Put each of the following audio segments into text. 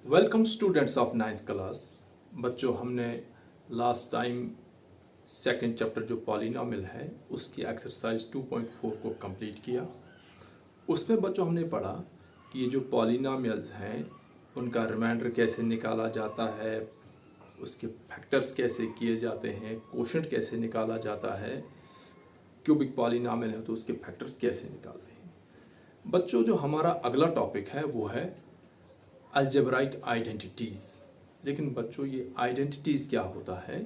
Welcome students of 9th class. बच्चों, हमने last time second chapter जो पॉलिनोमियल है उसकी एक्सरसाइज 2.4 को कंप्लीट किया। उसमें बच्चों हमने पढ़ा कि ये जो पॉलिनोमियल्स हैं उनका रिमाइंडर कैसे निकाला जाता है, उसके फैक्टर्स कैसे किए जाते हैं, कोशेंट कैसे निकाला जाता है, क्यूबिक पॉलिनोमियल है तो उसके फैक्टर्स कैसे निकालते हैं। बच्चों, जो हमारा अगला टॉपिक है वो है अलजेब्राइक आइडेंटिटीज़। लेकिन बच्चों, ये आइडेंटिटीज़ क्या होता है,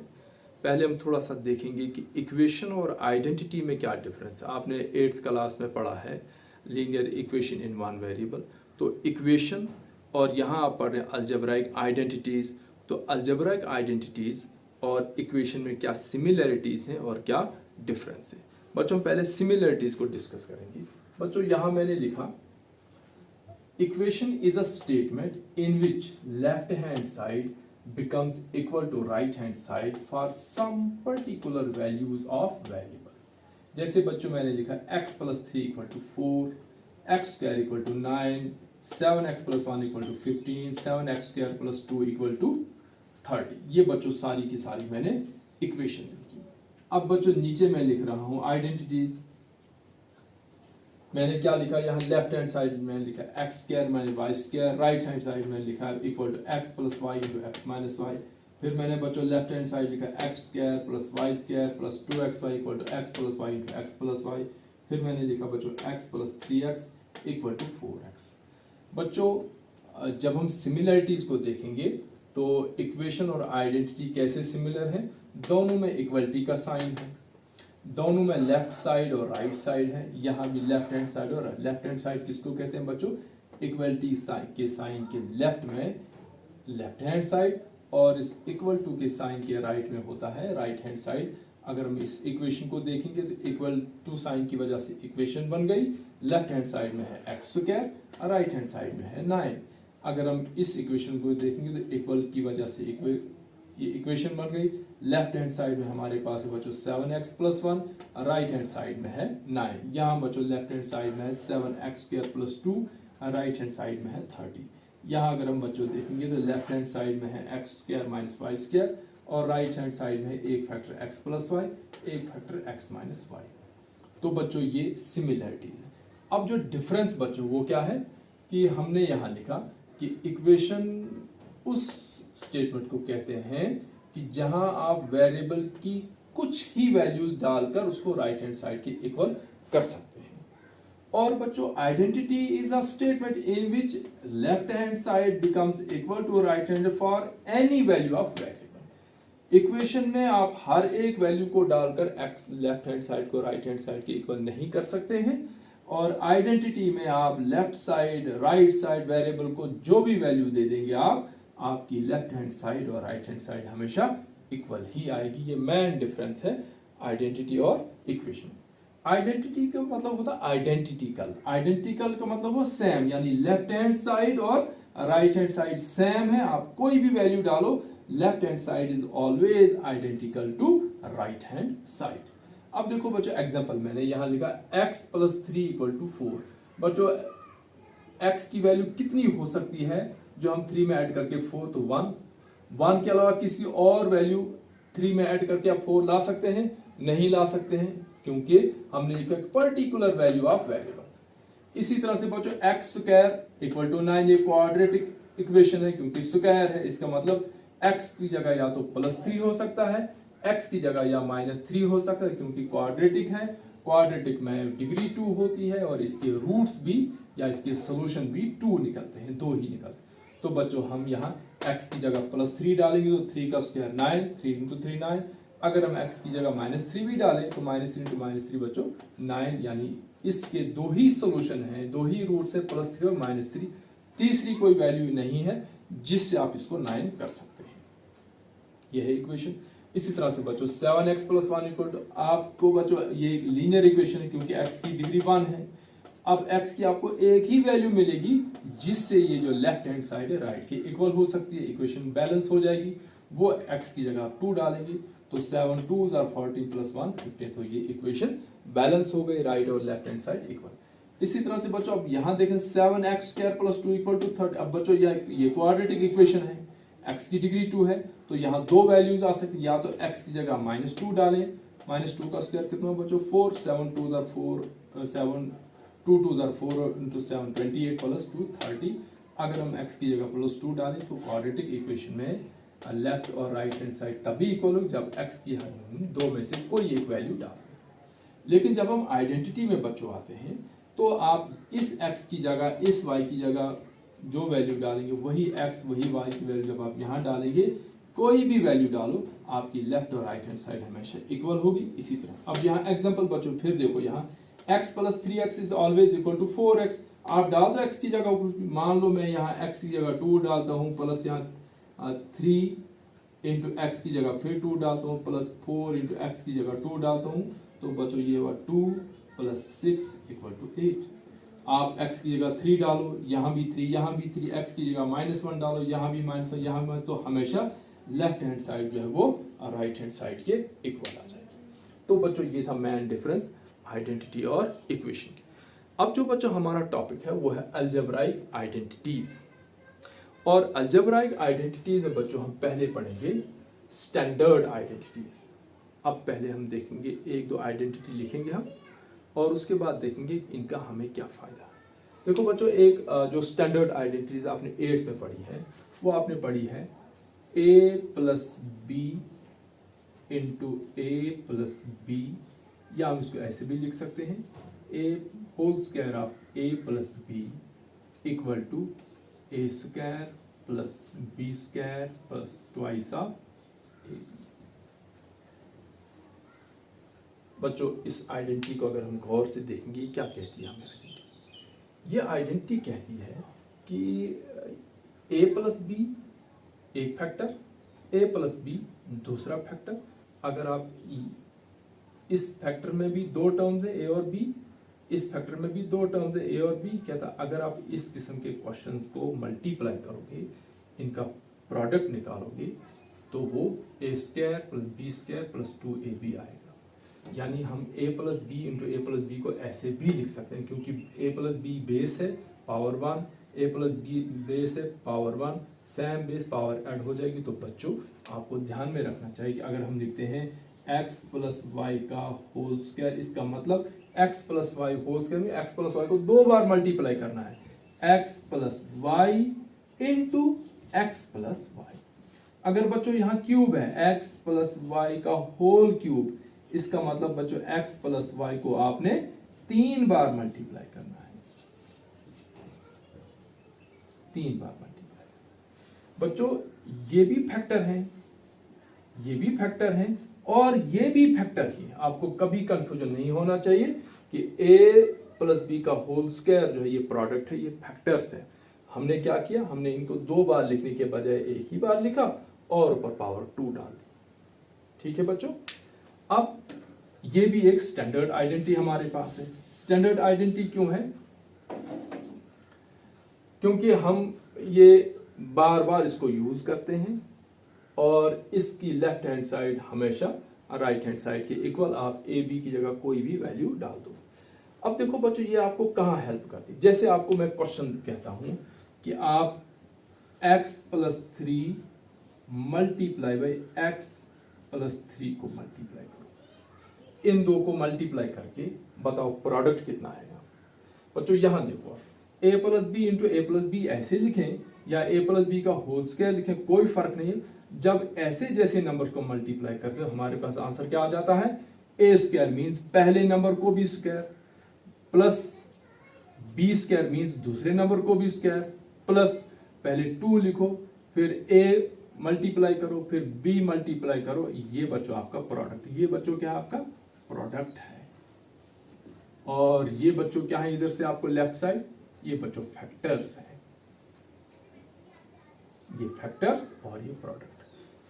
पहले हम थोड़ा सा देखेंगे कि इक्वेशन और आइडेंटिटी में क्या डिफरेंस है। आपने 8th क्लास में पढ़ा है linear equation in one variable. तो इक्वेशन और यहाँ आप पढ़ रहे हैं अलजेब्राइक आइडेंटिटीज़। तो अलजेब्राइक आइडेंटिटीज़ और इक्वेशन में क्या सिमिलरिटीज़ हैं और क्या डिफरेंस है। बच्चों, पहले सिमिलरिटीज़ को डिस्कस करेंगे। बच्चों, यहाँ मैंने लिखा equation is a statement in which left hand side becomes equal to right hand side for some particular values of variable। जैसे बच्चों मैंने लिखा x plus 3 equal to 4, x square equal to 9, 7x plus 1 equal to 15, 7x square plus 2 equal to 30। ये बच्चों सारी की सारी मैंने इक्वेशंस लिखी। अब बच्चों नीचे मैं लिख रहा हूँ आइडेंटिटीज। मैंने क्या लिखा, यहाँ लेफ्ट हैंड साइड में लिखा x square minus y square, right hand side में लिखा है equal to x plus y into x minus y. फिर मैंने बच्चों लेफ्ट हैंड साइड लिखा x square plus y square plus 2xy equal to x plus y into x plus y. फिर मैंने लिखा बच्चों x plus 3x equal to 4x। बच्चों, जब हम सिमिलरिटीज को देखेंगे तो इक्वेशन और आइडेंटिटी कैसे सिमिलर है, दोनों में इक्वलिटी का साइन है, दोनों में लेफ्ट साइड और राइट साइड है। यहाँ भी लेफ्ट हैंड साइड और लेफ्ट हैंड साइड किसको कहते हैं बच्चों, इक्वलिटी के साइन के लेफ्ट में लेफ्ट हैंड साइड और इस इक्वल टू के साइन के राइट में होता है राइट हैंड साइड। अगर हम इस इक्वेशन को देखेंगे तो इक्वल टू साइन की वजह से इक्वेशन बन गई, लेफ्ट हैंड साइड में है एक्स स्क्वायर और राइट हैंड साइड में है 9। अगर हम इस इक्वेशन को देखेंगे तो इक्वल की वजह से ये इक्वेशन बन गई। लेफ्ट हैंड साइड में हमारे पास है बच्चों 7x plus 1, right hand side में है 9। यहाँ बच्चों लेफ्ट हैंड साइड में है 7x square plus 2, right hand side में है 30। यहाँ अगर हम बच्चों देखेंगे तो लेफ्ट हैंड साइड में है x square minus y square और राइट हैंड साइड में है एक फैक्टर एक्स प्लस वाई, एक फैक्टर एक्स माइनस वाई। तो बच्चों ये सिमिलरिटीज है। अब जो डिफरेंस बच्चों वो क्या है कि हमने यहाँ लिखा कि इक्वेशन उस स्टेटमेंट को कहते हैं कि जहां आप वेरिएबल की कुछ ही वैल्यूज डालकर उसको राइट हैंड साइड के इक्वल कर सकते हैं। और बच्चों identity is a statement in which left hand side becomes equal to right hand for any value of variable. Equation में आप हर एक वैल्यू को डालकर एक्स लेफ्ट हैंड साइड को राइट हैंड साइड के इक्वल नहीं कर सकते हैं। और आइडेंटिटी में आप left side right side variable को जो भी वैल्यू दे देंगे आपकी लेफ्ट हैंड साइड और राइट हैंड साइड हमेशा इक्वल ही आएगी। ये मेन डिफरेंस है आइडेंटिटी और इक्वेशन। आइडेंटिटी का मतलब होता है आइडेंटिकल, आइडेंटिकल का मतलब हो सेम, यानी लेफ्ट हैंड साइड और राइट हैंड साइड सेम है। आप कोई भी वैल्यू डालो, left hand side is always identical to right hand side. अब देखो बच्चों एग्जांपल मैंने यहां लिखा x प्लस 3 इक्वल टू 4। बच्चों x की वैल्यू कितनी हो सकती है जो हम 3 में ऐड करके 4, तो 1 के अलावा किसी और वैल्यू 3 में ऐड करके आप 4 ला सकते हैं? नहीं ला सकते हैं, क्योंकि हमने लिखा पर्टिकुलर वैल्यू ऑफ वेरिएबल। इसी तरह से बच्चों एक्स स्क्वायर इक्वल टू 9 ये क्वाड्रेटिक इक्वेशन है, क्योंकि स्क्वायर है, इसका मतलब x की जगह या तो प्लस 3 हो सकता है, x की जगह या माइनस 3 हो सकता है, क्योंकि क्वाड्रेटिक है। क्वाड्रेटिक में डिग्री 2 होती है और इसके रूट्स भी या इसके सोल्यूशन भी 2 निकलते हैं, 2 ही निकलते हैं। तो बच्चों हम यहाँ x की जगह प्लस 3 डालेंगे तो 3 का स्क्वायर 9, 3 इंटू 3 9। अगर हम x की जगह माइनस 3 भी डालें तो माइनस 3 इंटू माइनस 3 बच्चों 9, यानी इसके 2 ही सोल्यूशन हैं, 2 ही रूट्स है, प्लस 3 और माइनस 3। तीसरी कोई वैल्यू नहीं है जिससे आप इसको 9 कर सकते हैं। यह है इक्वेशन। इसी तरह से बच्चों 7x प्लस 1 इक्वल टू, आपको बच्चों ये लीनियर इक्वेशन है क्योंकि x की डिग्री 1 है। अब x की आपको एक ही वैल्यू मिलेगी जिससे ये जो लेफ्ट हैंड साइड है राइट के इक्वल हो सकती है, इक्वेशन बैलेंस हो जाएगी। वो x की जगह आप 2 डालेंगे तो 7 2s are 14 प्लस 1 15, तो ये इक्वेशन बैलेंस हो गई, राइट और लेफ्ट हैंड साइड इक्वल। इसी तरह से बच्चों अब यहाँ देखें 7x² + 2 = 30। अब बच्चों ये क्वाड्रेटिक इक्वेशन है, x की डिग्री 2 है, तो यहाँ दो वैल्यूज आ सकती है, या तो x की जगह -2 डालें, -2 का स्क्वायर कितना बच्चों 4, 7 2 * 4, 7 2 2 * 4 × 7 28 + 2 30। अगर हम x की जगह +2 डालें तो क्वाड्रेटिक इक्वेशन में लेफ्ट और राइट हैंड साइड तभी इक्वल हो जब x की दो में से कोई एक वैल्यू डालें। लेकिन जब हम आइडेंटिटी में बच्चों आते हैं तो आप इस x की जगह इस y की जगह जो वैल्यू डालेंगे वही x वही y की वैल्यू जब आप यहाँ डालेंगे, कोई भी वैल्यू डालो आपकी लेफ्ट और राइट हैंड साइड हमेशा इक्वल होगी। इसी तरह अब यहाँ एग्जांपल बच्चों फिर देखो, यहाँ x + 3x = ऑलवेज 4x। आप डाल दो x की जगह, मान लो मैं यहाँ x की जगह 2 डालता हूँ, प्लस यहाँ 3 × x की जगह फिर 2 डालता हूँ, प्लस 4 × x की जगह 2 डालता हूँ, तो बच्चों ये हुआ 2 + 6 = 8। आप x की जगह 3 डालो, यहाँ भी 3, यहाँ भी 3, x की जगह -1 डालो, यहाँ भी -1, यहाँ भी, तो हमेशा लेफ्ट हैंड साइड जो है वो राइट हैंड साइड के इक्वल आ जाएगी। तो बच्चों ये था मेन डिफरेंस आइडेंटिटी और इक्वेशन की। अब जो बच्चों हमारा टॉपिक है वो है अलजेब्राइक आइडेंटिटीज। और अलजेब्राइक आइडेंटिटीज में बच्चों हम पहले पढ़ेंगे स्टैंडर्ड आइडेंटिटीज। अब पहले हम देखेंगे एक दो आइडेंटिटी लिखेंगे हम, और उसके बाद देखेंगे इनका हमें क्या फायदा है। देखो बच्चों, एक जो स्टैंडर्ड आइडेंटिटीज आपने 8th में पढ़ी है वो आपने पढ़ी है a + b × a + b, या हम इसको ऐसे भी लिख सकते हैं a² of a + b = a² + b² + twice of a। बच्चों इस आइडेंटिटी को अगर हम गौर से देखेंगे क्या कहती है हमें आइडेंटिटी। ये आइडेंटिटी कहती है कि a + b एक फैक्टर, a + b दूसरा फैक्टर। अगर आप इस फैक्टर में भी दो टर्म्स है a और b, इस फैक्टर में भी दो टर्म्स है a और b, कहता अगर आप इस किस्म के क्वेश्चंस को मल्टीप्लाई करोगे, इनका प्रोडक्ट निकालोगे, तो वो a² + b² + 2ab आएगा। यानी हम a + b × a + b को ऐसे भी लिख सकते हैं, क्योंकि a + b बेस है पावर 1, a + b बेस है power 1, same base power add हो जाएगी। तो बच्चों आपको ध्यान में रखना चाहिए कि अगर हम लिखते हैं x + y का होल स्क्वायर, इसका मतलब x + y होल स्क्वायर में x + y को दो बार मल्टीप्लाई करना है, x + y × x + y। अगर बच्चों यहाँ क्यूब है x + y का होल क्यूब, इसका मतलब बच्चों x + y को आपने 3 बार मल्टीप्लाई करना है, 3 बार मल्टीप्लाई। बच्चों ये भी फैक्टर हैं, ये भी फैक्टर हैं, और ये भी फैक्टर ही। आपको कभी कंफ्यूजन नहीं होना चाहिए कि a + b का होल स्क्वायर जो है ये प्रोडक्ट है, ये फैक्टर्स है। हमने क्या किया, हमने इनको दो बार लिखने के बजाय एक ही बार लिखा और ऊपर पावर 2 डाल दी। ठीक है बच्चों, अब ये भी एक स्टैंडर्ड आइडेंटिटी हमारे पास है। स्टैंडर्ड आइडेंटिटी क्यों है? क्योंकि हम ये बार बार इसको यूज करते हैं और इसकी लेफ्ट हैंड साइड हमेशा राइट हैंड साइड के इक्वल। आप ए बी की जगह कोई भी वैल्यू डाल दो। अब देखो बच्चों ये आपको कहाँ हेल्प करती है। जैसे आपको मैं क्वेश्चन कहता हूं कि आप x + 3 × x + 3 को मल्टीप्लाई करो, इन दो को मल्टीप्लाई करके बताओ प्रोडक्ट कितना आएगा। बच्चों यहां देखो, a + b × a + b ऐसे लिखें या a + b का होल स्क्वायर लिखें, कोई फर्क नहीं है। जब ऐसे जैसे नंबर्स को मल्टीप्लाई करते हो हमारे पास आंसर क्या आ जाता है, a² मीन्स पहले नंबर को भी स्क्वायर, प्लस b² मीन्स दूसरे नंबर को भी स्क्वायर, प्लस पहले 2 लिखो, फिर a मल्टीप्लाई करो, फिर b मल्टीप्लाई करो। ये बच्चों आपका प्रोडक्ट, ये बच्चों क्या आपका प्रोडक्ट है। और ये बच्चों क्या है, इधर से आपको लेफ्ट साइड, ये बच्चों फैक्टर्स हैं, ये फैक्टर्स और ये प्रोडक्ट।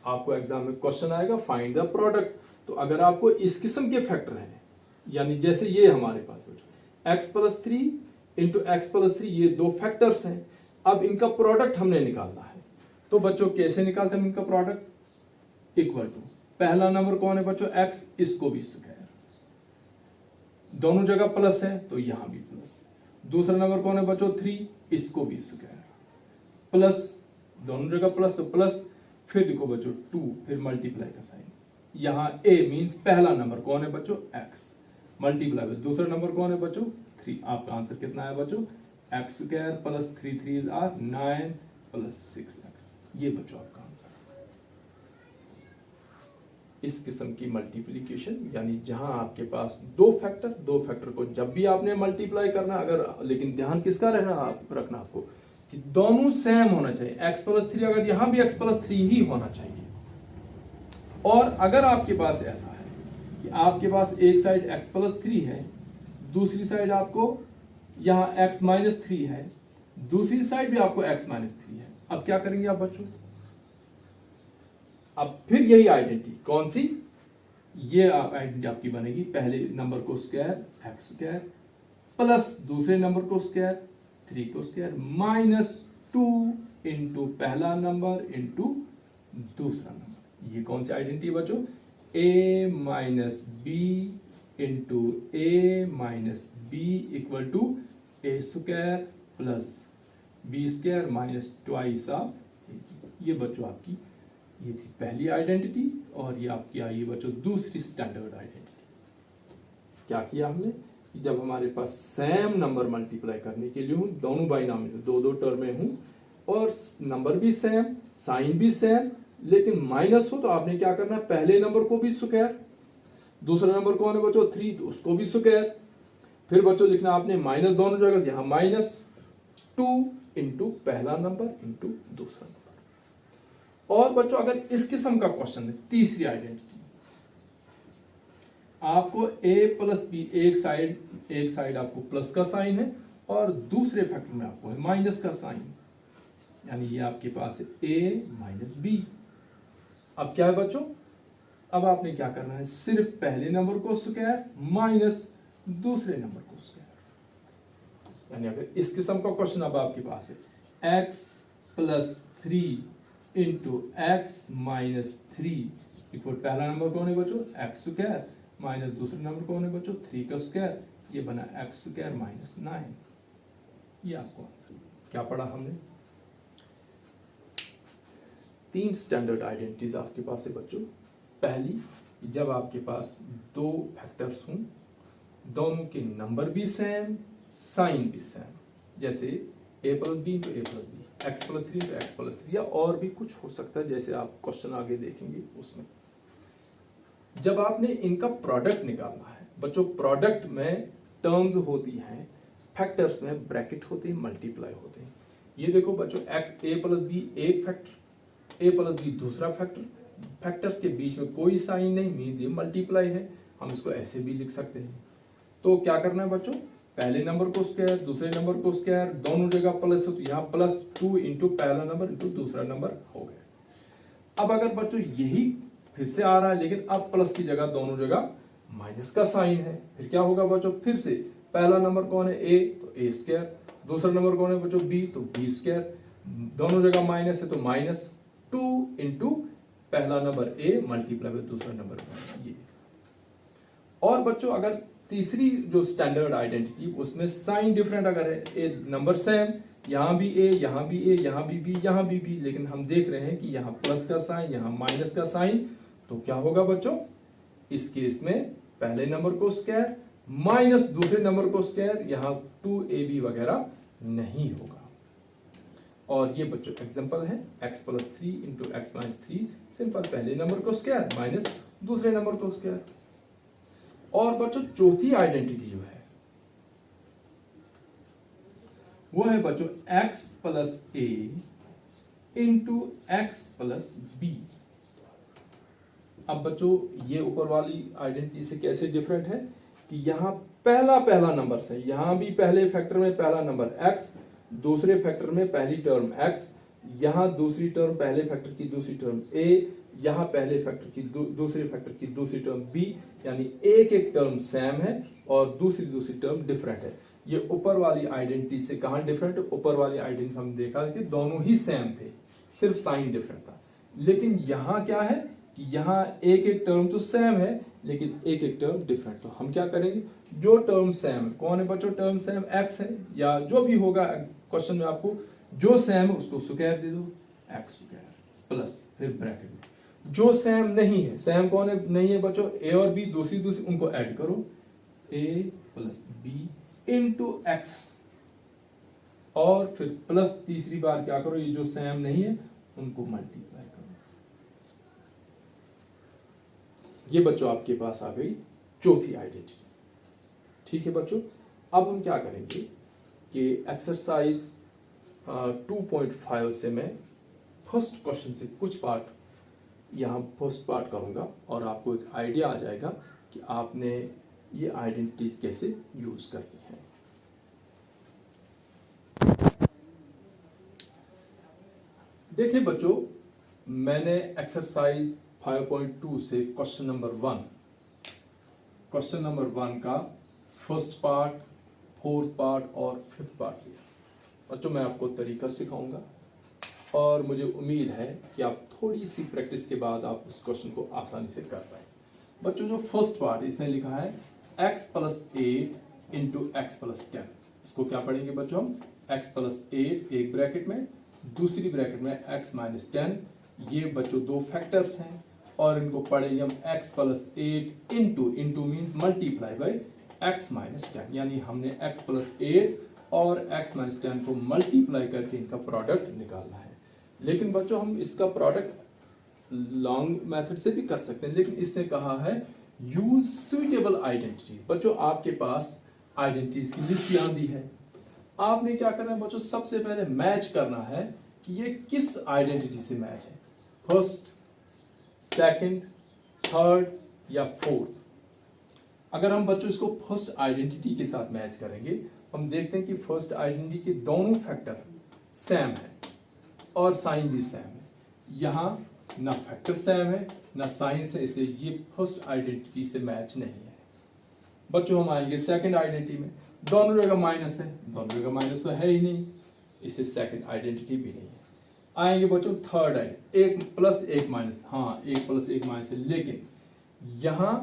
आपको एग्जाम में क्वेश्चन आएगा फाइंड द प्रोडक्ट, तो अगर आपको इस किस्म के फैक्टर हैं, यानी जैसे ये हमारे पास x + 3 × x + 3, ये दो फैक्टर्स हैं। अब इनका प्रोडक्ट हमने निकालना है, तो बच्चों कैसे निकालते हैं इनका प्रोडक्ट, इक्वल टू पहला नंबर कौन है बच्चों x, इसको भी स्क्वायर, दोनों जगह प्लस है तो यहां भी प्लस, दूसरा नंबर कौन है बच्चों 3, इसको भी स्क्वायर प्लस, दोनों जगह प्लस तो प्लस, फिर लिखो बच्चों 2, फिर मल्टीप्लाई का साइन, यहाँ a मींस पहला नंबर कौन है बच्चों x, मल्टीप्लाई में दूसरा नंबर कौन है बच्चों 3। आपका आंसर कितना है बच्चों x square plus 3 3 are 9 plus 6x। ये बच्चों आपका आंसर। इस किस्म की मल्टीप्लिकेशन यानी जहां आपके पास दो फैक्टर को जब भी आपने मल्टीप्लाई करना, अगर लेकिन ध्यान किसका रखना आपको कि दोनों सेम होना चाहिए। x प्लस 3 अगर यहां भी x प्लस 3 ही होना चाहिए। और अगर आपके पास ऐसा है कि आपके पास एक साइड x प्लस 3 है, दूसरी साइड आपको यहां x माइनस 3 है, दूसरी साइड भी आपको x माइनस 3 है, अब क्या करेंगे आप बच्चों? अब फिर यही आइडेंटिटी कौन सी, ये आइडेंटिटी आपकी बनेगी, पहले नंबर को स्क्वायर एक्स स्क्वायर प्लस दूसरे नंबर को स्क्वायर 3 को स्क्वायर माइनस 2 इंटू पहला नंबर इंटू दूसरा नंबर। ये कौन सी आइडेंटिटी बच्चों? a minus b into a minus b equal to a square plus b square minus twice of. ये बच्चों आपकी ये थी पहली आइडेंटिटी, और ये आपकी आई बच्चों दूसरी स्टैंडर्ड आइडेंटिटी। क्या किया हमने? जब हमारे पास सेम नंबर मल्टीप्लाई करने के लिए हूं, दोनों बाइनॉमिनल दो दो टर्म में हूं और नंबर भी सेम, साइन भी सेम, लेकिन माइनस हो तो आपने क्या करना है, पहले नंबर को भी स्क्वायर, दूसरा नंबर कौन है बच्चों 3, तो उसको भी स्क्वायर, फिर बच्चों लिखना आपने माइनस दोनों जगह, यहां माइनस 2 इंटू पहला नंबर इंटू दूसरा नंबर। और बच्चों अगर इस किस्म का क्वेश्चन है, तीसरी आइडेंटिटी, आपको a प्लस बी, एक साइड आपको प्लस का साइन है और दूसरे फैक्टर में आपको है माइनस का साइन, यानी ये आपके पास है a माइनस बी। अब क्या है बच्चों? अब आपने क्या करना है, सिर्फ पहले नंबर को स्क्वायर माइनस दूसरे नंबर को स्क्वायर। यानी अगर इस किस्म का क्वेश्चन अब आपके पास है x plus 3 into x minus 3 equal, पहला नंबर कौन है बच्चों एक्स स्क्वायर माइनस दूसरा नंबर कौन है बच्चों 3 का स्क्वायर, ये बना एक्स स्क्वायर माइनस 9। ये आपको आंसर। क्या पढ़ा हमने? 3 स्टैंडर्ड आइडेंटिटीज आपके पास है बच्चों। पहली, जब आपके पास दो फैक्टर्स हों, दोनों के नंबर भी सेम, साइन भी सेम, जैसे a plus b into a plus b, x plus 3 into x plus 3, या और भी कुछ हो सकता है, जैसे आप क्वेश्चन आगे देखेंगे उसमें। जब आपने इनका प्रोडक्ट निकालना है बच्चों, प्रोडक्ट में टर्म्स होती हैं, फैक्टर्स में ब्रैकेट होते हैं, मल्टीप्लाई होते हैं। ये देखो बच्चों, एक्स ए प्लस बी एक फैक्टर, ए प्लस बी दूसरा फैक्टर, फैक्टर्स के बीच में कोई साइन नहीं, मीन्स ये मल्टीप्लाई है। हम इसको ऐसे भी लिख सकते हैं। तो क्या करना है बच्चों, पहले नंबर को स्क्वायर, दूसरे नंबर को स्क्वायर, दोनों जगह प्लस हो तो यहाँ प्लस 2 इंटू पहला नंबर इंटू दूसरा नंबर हो गया। अब अगर बच्चों यही फिर से आ रहा है, लेकिन अब प्लस की जगह दोनों जगह माइनस का साइन है, फिर क्या होगा बच्चों, फिर से पहला नंबर कौन है a, तो a स्क्वायर, दूसरा नंबर कौन है बच्चों b, तो b स्क्वायर, दोनों जगह माइनस है तो माइनस 2 इंटू पहला नंबर a मल्टीप्लाई विद दूसरा नंबर ये। और बच्चों अगर तीसरी जो स्टैंडर्ड आइडेंटिटी, उसमें साइन डिफरेंट अगर है, ए नंबर सेम, यहां भी a, यहां भी a, यहां भी b, यहां भी b, लेकिन हम देख रहे हैं कि यहां प्लस का साइन, यहां माइनस का साइन, तो क्या होगा बच्चों, इस केस में पहले नंबर को स्क्वायर माइनस दूसरे नंबर को स्क्वायर, यहां 2ab वगैरह नहीं होगा। और ये बच्चों एग्जांपल है, x plus 3 into x minus 3, simple पहले नंबर को स्क्वायर माइनस दूसरे नंबर को स्क्वायर। और बच्चों चौथी आइडेंटिटी जो है वो है बच्चों x plus a into x plus B. अब बच्चों ये ऊपर वाली आइडेंटिटी से कैसे डिफरेंट है कि यहां पहला नंबर से, यहां भी पहले फैक्टर में पहला नंबर x, दूसरे फैक्टर में पहली टर्म x, यहां दूसरी टर्म पहले फैक्टर की दूसरी टर्म a, यहां पहले फैक्टर की दूसरे फैक्टर की दूसरी टर्म b, यानी एक एक टर्म सेम है और दूसरी टर्म डिफरेंट है। ये ऊपर वाली आइडेंटिटी से कहां डिफरेंट है? ऊपर वाली आइडेंटिटी हम देखा कि दोनों ही सेम थे, सिर्फ साइन डिफरेंट था। लेकिन यहां क्या है कि यहाँ एक एक टर्म तो सेम है लेकिन एक एक टर्म डिफरेंट। तो हम क्या करेंगे, जो टर्म सेम, कौन है बच्चों टर्म सेम, एक्स है या जो भी होगा क्वेश्चन में आपको जो सेम है उसको स्क्वायर दे दो, एक्स स्क्वायर प्लस फिर ब्रैकेट में जो सेम नहीं है, सेम कौन है नहीं है बच्चों, ए और बी दूसरी दूसरी उनको ऐड करो, ए प्लस बी इंटू एक्स और फिर प्लस तीसरी बार क्या करो, ये जो सेम नहीं है उनको मल्टीप्लाई करो। ये बच्चों आपके पास आ गई चौथी आइडेंटिटी। ठीक है बच्चों, अब हम क्या करेंगे कि एक्सरसाइज 2.5 से मैं फर्स्ट क्वेश्चन से कुछ पार्ट यहाँ फर्स्ट पार्ट करूंगा और आपको एक आइडिया आ जाएगा कि आपने ये आइडेंटिटीज कैसे यूज करनी है। देखिए बच्चों, मैंने एक्सरसाइज 5.2 से क्वेश्चन नंबर 1 का फर्स्ट पार्ट, फोर्थ पार्ट और फिफ्थ पार्ट लिया। बच्चों मैं आपको तरीका सिखाऊंगा और मुझे उम्मीद है कि आप थोड़ी सी प्रैक्टिस के बाद आप उस क्वेश्चन को आसानी से कर पाए। बच्चों जो फर्स्ट पार्ट इसने लिखा है x plus 8 into x plus 10, इसको क्या पढ़ेंगे बच्चों हम, x प्लस 8 एक ब्रैकेट में, दूसरी ब्रैकेट में x माइनस 10। ये बच्चों दो फैक्टर्स हैं और इनको पढ़ेंगे हम x plus 8 into means multiply by x minus 10, यानी हमने x प्लस 8 और x माइनस 10 को मल्टीप्लाई करके इनका प्रोडक्ट निकालना है। लेकिन बच्चों हम इसका प्रोडक्ट लॉन्ग मेथड से भी कर सकते हैं, लेकिन इसने कहा है यूज सुइटेबल आइडेंटिटी। बच्चों आपके पास आइडेंटिटीज की लिस्ट यहाँ दी है, आपने क्या करना है बच्चों, सबसे पहले मैच करना है कि ये किस आइडेंटिटी से मैच है, फर्स्ट, सेकंड, थर्ड या फोर्थ। अगर हम बच्चों इसको फर्स्ट आइडेंटिटी के साथ मैच करेंगे, हम देखते हैं कि फर्स्ट आइडेंटिटी के दोनों फैक्टर सेम है और साइन भी सेम है। यहाँ ना फैक्टर सेम है ना साइन से, इसलिए ये फर्स्ट आइडेंटिटी से मैच नहीं है। बच्चों हम आएंगे सेकंड आइडेंटिटी में, दोनों जगह माइनस है, दोनों जगह माइनस तो है ही नहीं, इससे सेकंड आइडेंटिटी भी नहीं है। आएंगे बच्चों थर्ड आइडेंटिटी, एक प्लस एक माइनस, हाँ एक प्लस एक माइनस है, लेकिन यहाँ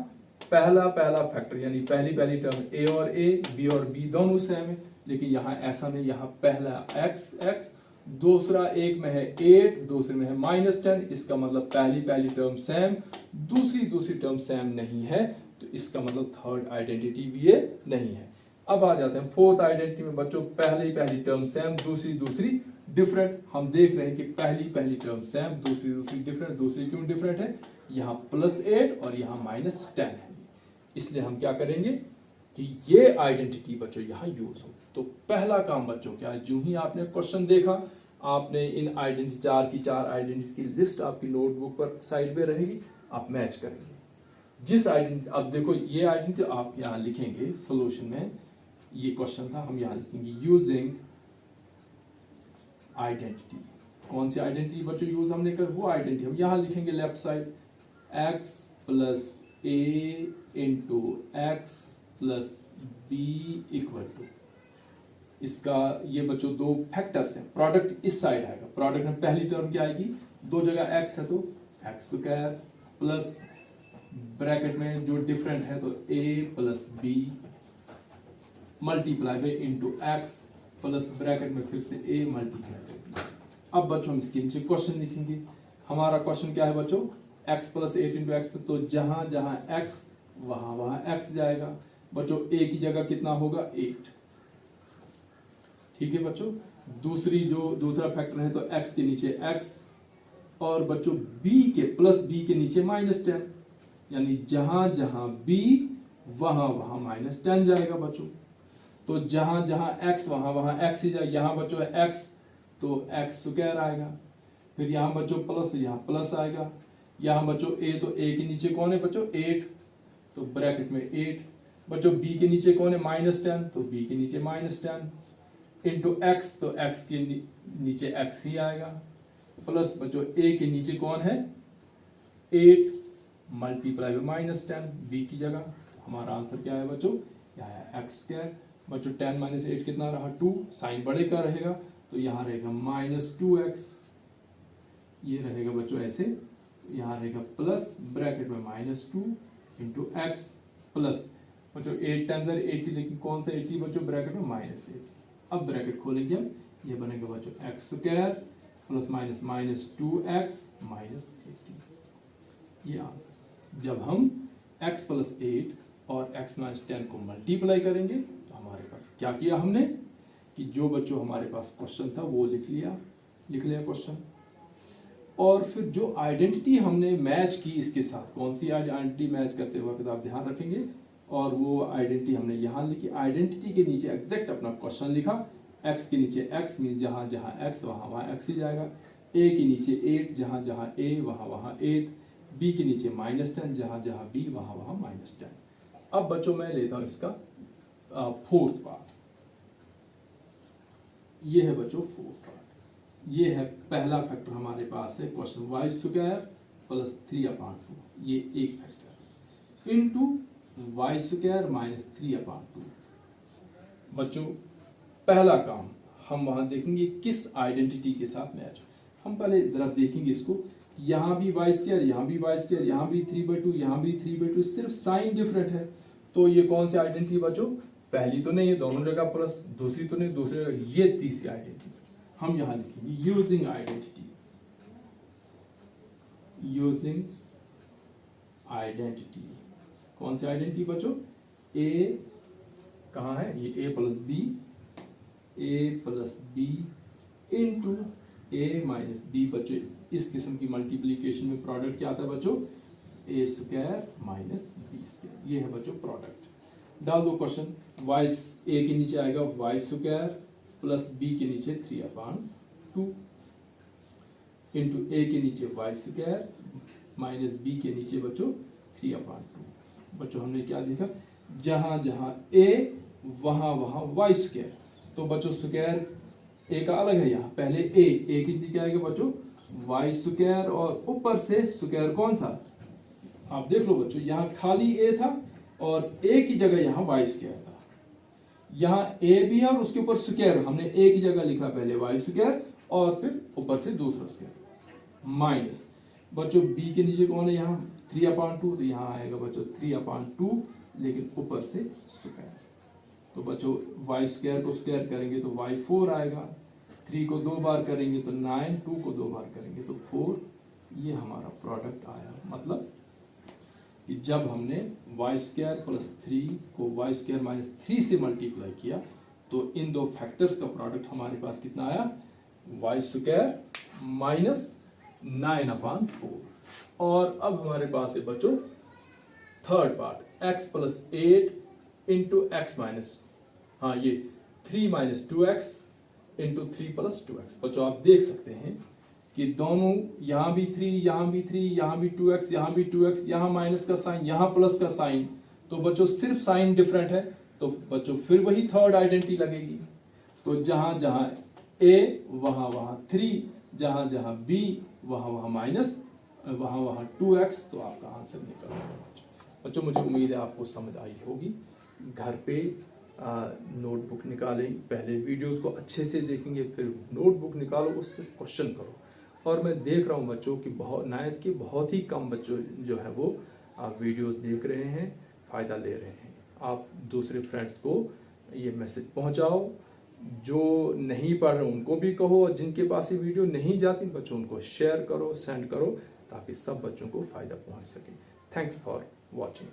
पहला फैक्टर यानी पहली टर्म ए और ए, बी और बी दोनों सेम है, लेकिन यहाँ ऐसा नहीं, यहाँ पहला x, दूसरा एक में है 8, दूसरे में है माइनस 10, इसका मतलब पहली टर्म सेम, दूसरी टर्म सेम नहीं है, तो इसका मतलब थर्ड आइडेंटिटी भी ये नहीं है। अब आ जाते हैं फोर्थ आइडेंटिटी में बच्चों, पहली टर्म सेम, दूसरी डिफरेंट। हम देख रहे हैं कि पहली टर्म सेम, दूसरी डिफरेंट। दूसरी क्यों डिफरेंट है, यहाँ +8 और यहाँ -10 है, इसलिए हम क्या करेंगे कि ये आइडेंटिटी बच्चों यहाँ यूज हो। तो पहला काम बच्चों क्या है, जो ही आपने क्वेश्चन देखा, आपने इन आइडेंटिटी चार आइडेंटिटीज की लिस्ट आपकी नोटबुक पर साइड में रहेगी, आप मैच करेंगे। जिस आइडेंटिटी, अब देखो ये आइडेंटिटी आप यहाँ लिखेंगे सॉल्यूशन में, ये क्वेश्चन था, हम यहाँ लिखेंगे यूजिंग आइडेंटिटी। कौन सी आइडेंटिटी बच्चों यूज हमने कर, वो आइडेंटिटी हम यहाँ लिखेंगे left side, x plus a into x plus b equal to, इसका ये बच्चों दो फैक्टर्स हैं, प्रोडक्ट इस साइड आएगा, प्रोडक्ट में पहली टर्म क्या आएगी, दो जगह x है तो x स्क्वायर प्लस ब्रैकेट में जो डिफरेंट है तो a plus b multiply by into x plus bracket में फिर से a मल्टीप्लाई बाई बी। अब बच्चों हम इसके नीचे क्वेश्चन लिखेंगे। हमारा क्वेश्चन क्या है बच्चों, x प्लस 8 इंटू एक्स, तो जहां जहां x वहां x जाएगा। बच्चों a की जगह कितना होगा, 8। ठीक है बच्चों, दूसरा फैक्टर है तो x के नीचे x, और बच्चों b के नीचे -10, यानी जहां जहां b वहां -10 जाएगा बच्चों। तो जहां जहां x वहां x ही जाएगा। यहां बच्चों है x तो x स्क्वायर आएगा, फिर यहां बच्चों प्लस, यहां प्लस आएगा। यहां बच्चों a तो a के नीचे कौन है बच्चों, 8, तो ब्रैकेट में 8। बच्चों b के नीचे कौन है, -10, तो b के नीचे -10 इंटू x, तो x के नीचे x ही आएगा, प्लस बच्चों a के नीचे कौन है, 8 मल्टीप्लाई बाई -10 b की जगह। तो हमारा आंसर क्या है बच्चों, यहाँ है x स्क्वायर। बच्चों 10 - 8 कितना रहा, 2, साइन बड़े का रहेगा तो यहाँ रहेगा -2x, ये रहेगा बच्चों ऐसे यहाँ रहेगा प्लस ब्रैकेट में -2 इंटू एक्स प्लस बच्चों 8 टाइम्स 80, लेकिन कौन सा 80 बच्चों, ब्रैकेट में -8। अब ब्रैकेट खोलेंगे हम, ये बनेगा बच्चों x square plus minus 2x minus 80। ये आंसर। जब हम x प्लस 8 और x माइनस 10 को मल्टीप्लाई करेंगे तो हमारे पास क्या किया हमने कि जो बच्चों हमारे पास क्वेश्चन था वो लिख लिया क्वेश्चन, और फिर जो आइडेंटिटी हमने मैच की इसके साथ, कौन सी आइडेंटिटी मैच करते वक्त आप ध्यान रखेंगे, और वो आइडेंटिटी हमने यहाँ लिखी। आइडेंटिटी के नीचे एग्जैक्ट अपना क्वेश्चन लिखा, x के नीचे x मीन जहाँ जहाँ x वहाँ x ही जाएगा, a के नीचे 8 जहाँ जहाँ a वहाँ 8, b के नीचे -10 जहाँ जहाँ b वहाँ -10। अब बच्चों मैं लेता हूँ इसका फोर्थ पार्ट। ये है बच्चों फोर्थ पार्ट। ये है पहला फैक्टर हमारे पास है क्वेश्चन y स्क्वायर प्लस 3/2, ये एक factor into y square minus 3/2। बच्चों पहला काम हम वहां देखेंगे किस आइडेंटिटी के साथ मैच। हम पहले जरा देखेंगे इसको, यहाँ भी y स्क्वायर, यहाँ भी y स्क्वायर, यहाँ भी 3/2, यहाँ भी 3/2, सिर्फ साइन डिफरेंट है। तो ये कौन सी आइडेंटिटी बच्चों, पहली तो नहीं है, दोनों जगह प्लस, दूसरी तो नहीं, दूसरी जगह, ये तीसरी आइडेंटिटी हम यहां लिखेंगे यूजिंग आइडेंटिटी। कौन सी आइडेंटिटी बच्चों, a कहाँ है, ये a plus b into a minus b. बच्चों इस किस्म की मल्टीप्लीकेशन में प्रोडक्ट क्या आता है बच्चों, a square minus b square. ये है बच्चों प्रोडक्ट। डाल दो क्वेश्चन, y a के नीचे आएगा y स्क्वायर प्लस b के नीचे 3/2 इंटू a के नीचे y स्क्वायर माइनस b के नीचे बच्चों 3/2। बच्चों हमने क्या देखा, जहां जहां a वहां y स्क्वायर। तो बच्चों स्क्वायर a का अलग है, यहाँ पहले a के नीचे क्या आएगा बच्चों y स्क्वायर, और ऊपर से स्क्वायर कौन सा, आप देख लो बच्चों, यहाँ खाली a था और a की जगह यहाँ y स्क्वायर था। यहाँ a भी है और उसके ऊपर स्क्वायर, हमने a की जगह लिखा पहले y स्क्वायर और फिर ऊपर से दूसरा स्क्वायर माइनस। बच्चों b के नीचे कौन है, यहाँ 3/2, तो यहाँ आएगा बच्चों 3/2 लेकिन ऊपर से स्क्वायर। तो बच्चों y स्क्वायर को स्क्वायर करेंगे तो y 4 आएगा, 3 को 2 बार करेंगे तो 9, 2 को 2 बार करेंगे तो 4। ये हमारा प्रोडक्ट आया। मतलब कि जब हमने y स्क्वायर प्लस 3 को y स्क्वायर माइनस 3 से मल्टीप्लाई किया तो इन दो फैक्टर्स का प्रोडक्ट हमारे पास कितना आया, y स्क्वायर माइनस 9/4। और अब हमारे पास है बच्चों third part, x plus 8 into x minus, हाँ ये 3 minus 2x into 3 plus 2x। बच्चों आप देख सकते हैं कि दोनों, यहाँ भी 3, यहाँ भी 3, यहाँ भी 2x, यहाँ भी 2x, यहाँ माइनस का साइन, यहाँ प्लस का साइन। तो बच्चों सिर्फ साइन डिफरेंट है, तो बच्चों फिर वही थर्ड आइडेंटिटी लगेगी। तो जहां जहां a वहां 3, जहां जहां b वहां माइनस, वहां 2x। तो आपका आंसर निकल आएगा। बच्चों मुझे उम्मीद है आपको समझ आई होगी। घर पे नोटबुक निकालें, पहले वीडियोस को अच्छे से देखेंगे, फिर नोटबुक निकालो, उस पर क्वेश्चन करो। और मैं देख रहा हूँ बच्चों कि नायत के बहुत ही कम बच्चों जो है वो वीडियोस देख रहे हैं, फ़ायदा ले रहे हैं। आप दूसरे फ्रेंड्स को ये मैसेज पहुँचाओ, जो नहीं पढ़ रहे उनको भी कहो, और जिनके पास ये वीडियो नहीं जाती बच्चों उनको शेयर करो, सेंड करो, ताकि सब बच्चों को फ़ायदा पहुँच सके। Thanks for watching.